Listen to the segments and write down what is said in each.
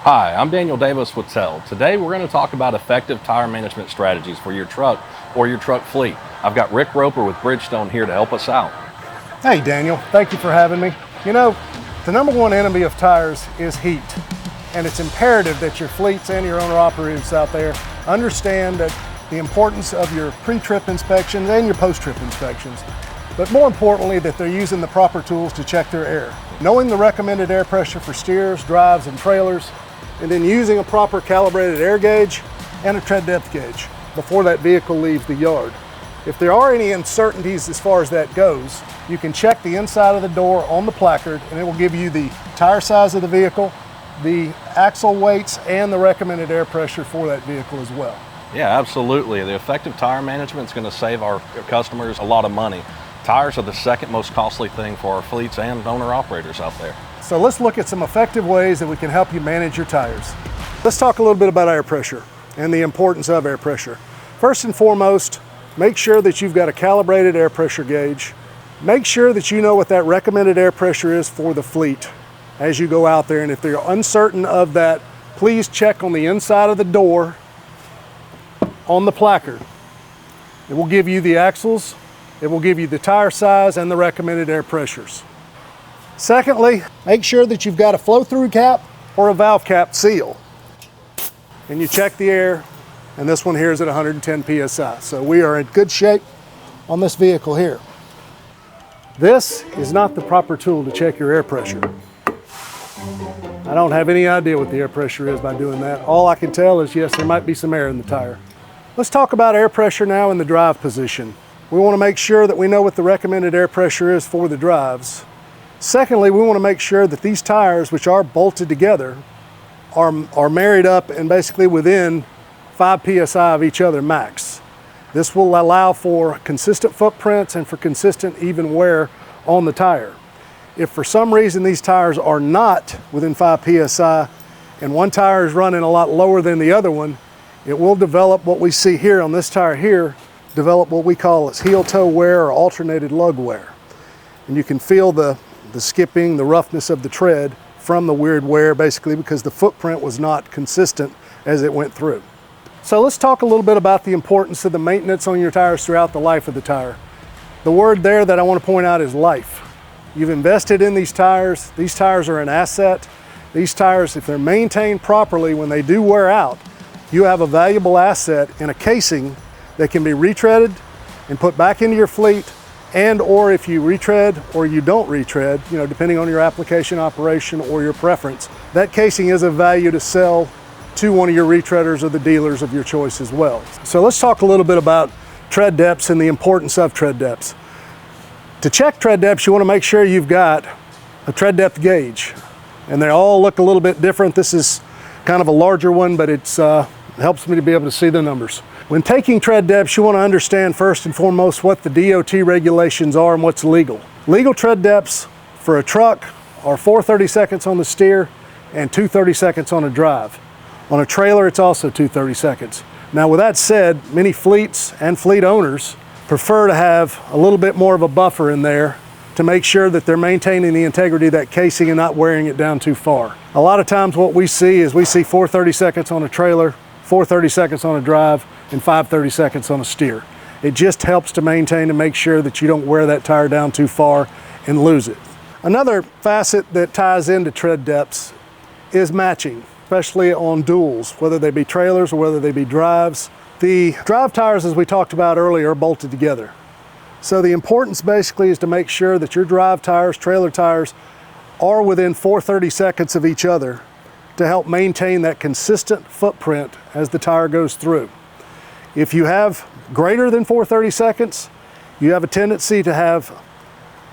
Hi, I'm Daniel Davis with TEL. Today we're going to talk about effective tire management strategies for your truck or your truck fleet. I've got Rick Roper with Bridgestone here to help us out. Hey Daniel, thank you for having me. You know, the number one enemy of tires is heat. And it's imperative that your fleets and your owner-operators out there understand that the importance of your pre-trip inspections and your post-trip inspections. But more importantly, that they're using the proper tools to check their air. Knowing the recommended air pressure for steers, drives, and trailers, and then using a proper calibrated air gauge and a tread depth gauge before that vehicle leaves the yard. If there are any uncertainties as far as that goes, you can check the inside of the door on the placard and it will give you the tire size of the vehicle, the axle weights, and the recommended air pressure for that vehicle as well. Yeah, absolutely. The effective tire management is going to save our customers a lot of money. Tires are the second most costly thing for our fleets and owner-operators out there. So let's look at some effective ways that we can help you manage your tires. Let's talk a little bit about air pressure and the importance of air pressure. First and foremost, make sure that you've got a calibrated air pressure gauge. Make sure that you know what that recommended air pressure is for the fleet as you go out there. And if you're uncertain of that, please check on the inside of the door on the placard. It will give you the axles, it will give you the tire size and the recommended air pressures. Secondly, make sure that you've got a flow-through cap or a valve cap seal. And you check the air, and this one here is at 110 psi. So we are in good shape on this vehicle here. This is not the proper tool to check your air pressure. I don't have any idea what the air pressure is by doing that. All I can tell is, yes, there might be some air in the tire. Let's talk about air pressure now in the drive position. We want to make sure that we know what the recommended air pressure is for the drives. Secondly, we want to make sure that these tires, which are bolted together, are married up and basically within 5 psi of each other max. This will allow for consistent footprints and for consistent even wear on the tire. If for some reason these tires are not within 5 psi and one tire is running a lot lower than the other one, it will develop what we see here on this tire here, develop what we call its heel-toe wear or alternated lug wear. And you can feel the skipping, the roughness of the tread from the weird wear, basically because the footprint was not consistent as it went through. So let's talk a little bit about the importance of the maintenance on your tires throughout the life of the tire. The word there that I want to point out is life. You've invested in these tires are an asset. These tires, if they're maintained properly, when they do wear out, you have a valuable asset in a casing that can be retreaded and put back into your fleet, and or if you retread or you don't retread, depending on your application operation or your preference, that casing is of value to sell to one of your retreaders or the dealers of your choice as well. So let's talk a little bit about tread depths and the importance of tread depths. To check tread depths, you want to make sure you've got a tread depth gauge, and they all look a little bit different. This is kind of a larger one, but it helps me to be able to see the numbers. When taking tread depths, you want to understand first and foremost what the DOT regulations are and what's legal. Legal tread depths for a truck are 4 30-seconds on the steer and 2 30-seconds on a drive. On a trailer, it's also 2 30-seconds. Now, with that said, many fleets and fleet owners prefer to have a little bit more of a buffer in there to make sure that they're maintaining the integrity of that casing and not wearing it down too far. A lot of times what we see is 4 30-seconds on a trailer, 4 30-seconds on a drive, and 5 30-seconds on a steer. It just helps to maintain and make sure that you don't wear that tire down too far and lose it. Another facet that ties into tread depths is matching, especially on duals, whether they be trailers or whether they be drives. The drive tires, as we talked about earlier, are bolted together. So the importance basically is to make sure that your drive tires, trailer tires, are within 4 30-seconds of each other to help maintain that consistent footprint as the tire goes through. If you have greater than 4 30-seconds, you have a tendency to have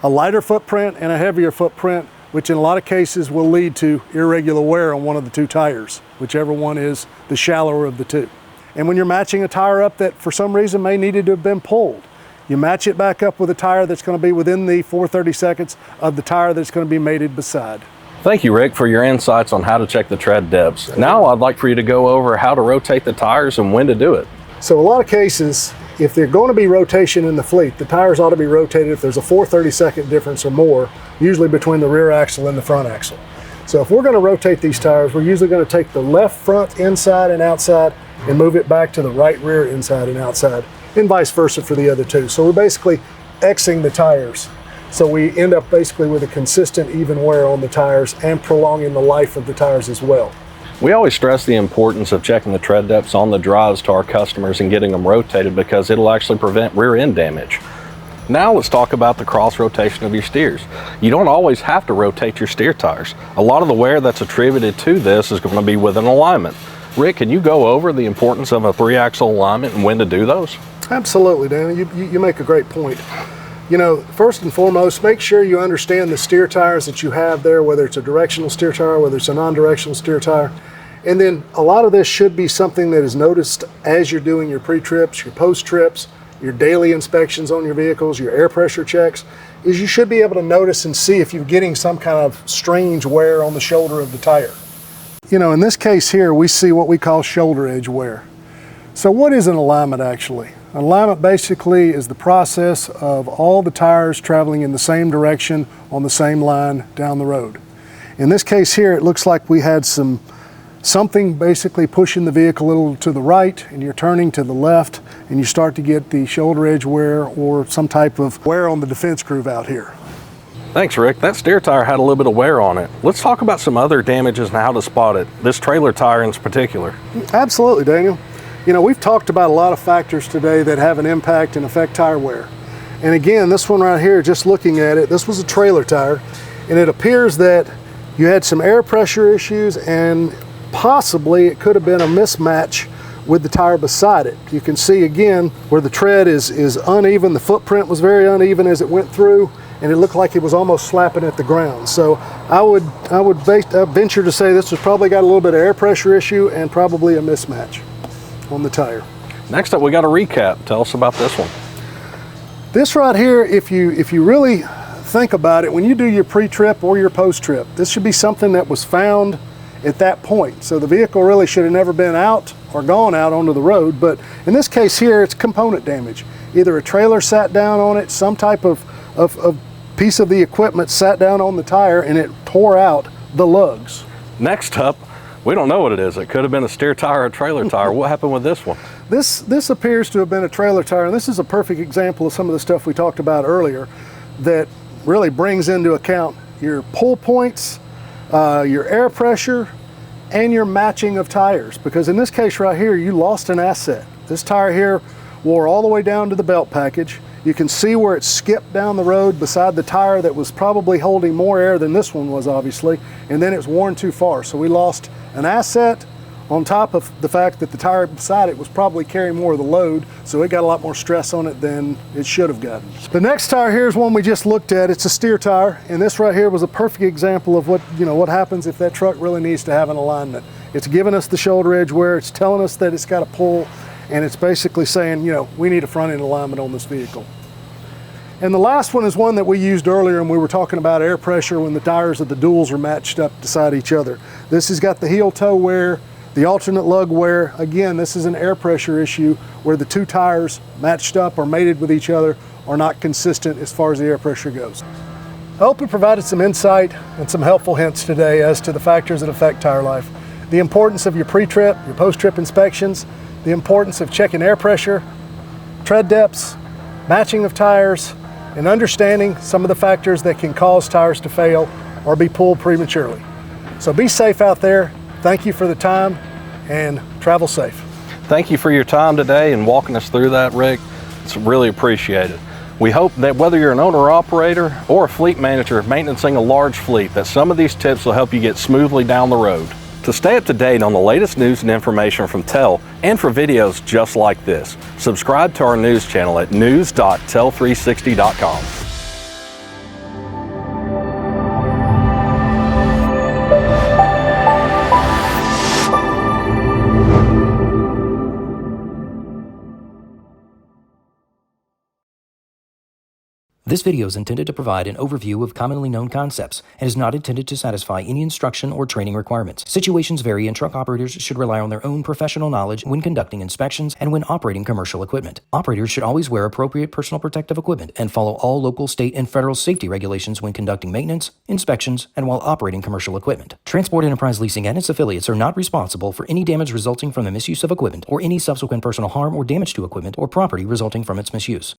a lighter footprint and a heavier footprint, which in a lot of cases will lead to irregular wear on one of the two tires, whichever one is the shallower of the two. And when you're matching a tire up that for some reason may needed to have been pulled, you match it back up with a tire that's going to be within the 4 30-seconds of the tire that's going to be mated beside. Thank you, Rick, for your insights on how to check the tread depths. Now I'd like for you to go over how to rotate the tires and when to do it. So a lot of cases, if there's going to be rotation in the fleet, the tires ought to be rotated if there's a 4 30-second difference or more, usually between the rear axle and the front axle. So if we're going to rotate these tires, we're usually going to take the left front inside and outside and move it back to the right rear inside and outside, and vice versa for the other two. So we're basically Xing the tires. So we end up basically with a consistent even wear on the tires and prolonging the life of the tires as well. We always stress the importance of checking the tread depths on the drives to our customers and getting them rotated, because it'll actually prevent rear end damage. Now let's talk about the cross rotation of your steers. You don't always have to rotate your steer tires. A lot of the wear that's attributed to this is going to be with an alignment. Rick, can you go over the importance of a 3-axle alignment and when to do those? Absolutely, Dan. You make a great point. You know, first and foremost, make sure you understand the steer tires that you have there, whether it's a directional steer tire, whether it's a non-directional steer tire. And then a lot of this should be something that is noticed as you're doing your pre-trips, your post-trips, your daily inspections on your vehicles, your air pressure checks, is you should be able to notice and see if you're getting some kind of strange wear on the shoulder of the tire. You know, in this case here, we see what we call shoulder edge wear. So what is an alignment actually? An alignment basically is the process of all the tires traveling in the same direction on the same line down the road. In this case here, it looks like we had something basically pushing the vehicle a little to the right, and you're turning to the left, and you start to get the shoulder edge wear or some type of wear on the defense groove out here. Thanks, Rick. That steer tire had a little bit of wear on it. Let's talk about some other damages and how to spot it. This trailer tire in particular. Absolutely, Daniel. You know, we've talked about a lot of factors today that have an impact and affect tire wear. And again, this one right here, just looking at it, this was a trailer tire, and it appears that you had some air pressure issues, and possibly it could have been a mismatch with the tire beside it. You can see again where the tread is uneven. The footprint was very uneven as it went through, and it looked like it was almost slapping at the ground. So I would venture to say this was probably got a little bit of air pressure issue and probably a mismatch on the tire. Next up, we got a recap. Tell us about this one. This right here, if you really think about it, when you do your pre-trip or your post-trip, this should be something that was found at that point. So the vehicle really should have never been out or gone out onto the road, but in this case here, it's component damage. Either a trailer sat down on it, some type of piece of the equipment sat down on the tire, and it tore out the lugs. Next up, we don't know what it is. It could have been a steer tire or a trailer tire. What happened with this one? This appears to have been a trailer tire, and this is a perfect example of some of the stuff we talked about earlier that really brings into account your pull points, your air pressure, and your matching of tires. Because in this case right here, you lost an asset. This tire here wore all the way down to the belt package. You can see where it skipped down the road beside the tire that was probably holding more air than this one was, obviously, and then it's worn too far. So we lost an asset on top of the fact that the tire beside it was probably carrying more of the load, so it got a lot more stress on it than it should have gotten. The next tire here is one we just looked at. It's a steer tire, and this right here was a perfect example of what happens if that truck really needs to have an alignment. It's giving us the shoulder edge wear, it's telling us that it's got a pull, and it's basically saying, we need a front end alignment on this vehicle. And the last one is one that we used earlier, and we were talking about air pressure when the tires of the duals are matched up beside each other. This has got the heel toe wear, the alternate lug wear. Again, this is an air pressure issue where the two tires matched up or mated with each other are not consistent as far as the air pressure goes. I hope we provided some insight and some helpful hints today as to the factors that affect tire life. The importance of your pre-trip, your post-trip inspections, the importance of checking air pressure, tread depths, matching of tires, and understanding some of the factors that can cause tires to fail or be pulled prematurely. So be safe out there. Thank you for the time, and travel safe. Thank you for your time today and walking us through that, Rick. It's really appreciated. We hope that whether you're an owner-operator or a fleet manager maintaining a large fleet, that some of these tips will help you get smoothly down the road. To stay up to date on the latest news and information from TEL, and for videos just like this, subscribe to our news channel at news.tel360.com. This video is intended to provide an overview of commonly known concepts and is not intended to satisfy any instruction or training requirements. Situations vary and truck operators should rely on their own professional knowledge when conducting inspections and when operating commercial equipment. Operators should always wear appropriate personal protective equipment and follow all local, state, and federal safety regulations when conducting maintenance, inspections, and while operating commercial equipment. Transport Enterprise Leasing and its affiliates are not responsible for any damage resulting from the misuse of equipment or any subsequent personal harm or damage to equipment or property resulting from its misuse.